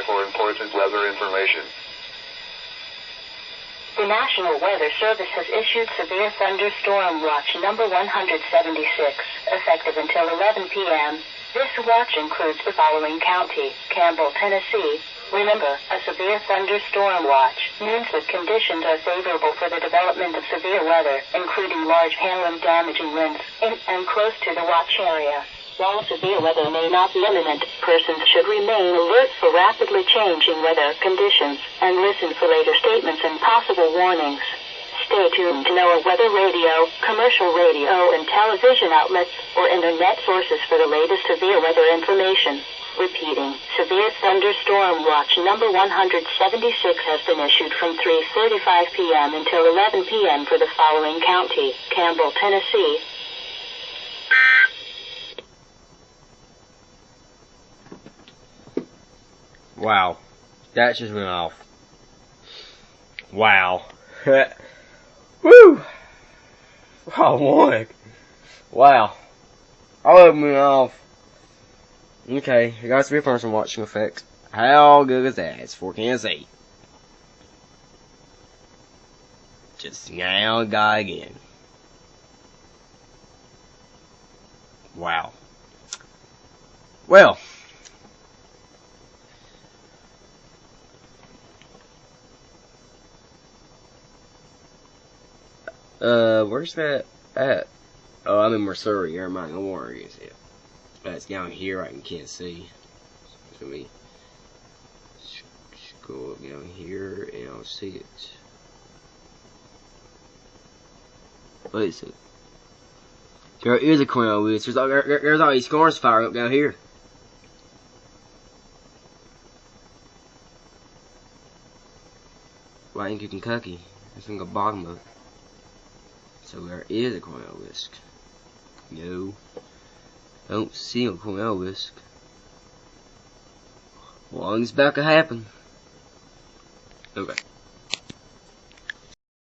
by for important weather information. The National Weather Service has issued severe thunderstorm watch number 176, effective until 11 p.m. This watch includes the following county: Campbell, Tennessee. Remember, a severe thunderstorm watch means that conditions are favorable for the development of severe weather, including large hail and damaging winds, in and close to the watch area. While severe weather may not be imminent, persons should remain alert for rapidly changing weather conditions, and listen for later statements and possible warnings. Stay tuned to NOAA weather radio, commercial radio and television outlets, or internet sources for the latest severe weather information. Repeating, severe thunderstorm watch number 176 has been issued from 3:35 p.m. until 11 p.m. for the following county: Campbell, Tennessee. Wow, that just went off. Wow. Woo! Oh, one. Wow. All of them went off. Okay, I got some from watching effects. How good is that? It's 4K. Just now die again. Wow. Well. Where's that at? Oh, I'm in Missouri. Never mind, don't worry. It's down here. I can't see. So let me go up down here and I'll see it. What is it? There is a corner with it. There's all these scars firing up down here. Right in Kentucky. That's in the bottom of it. So there is a cornell whisk. No. I don't see a cornell whisk. Well, it's about to happen. Okay.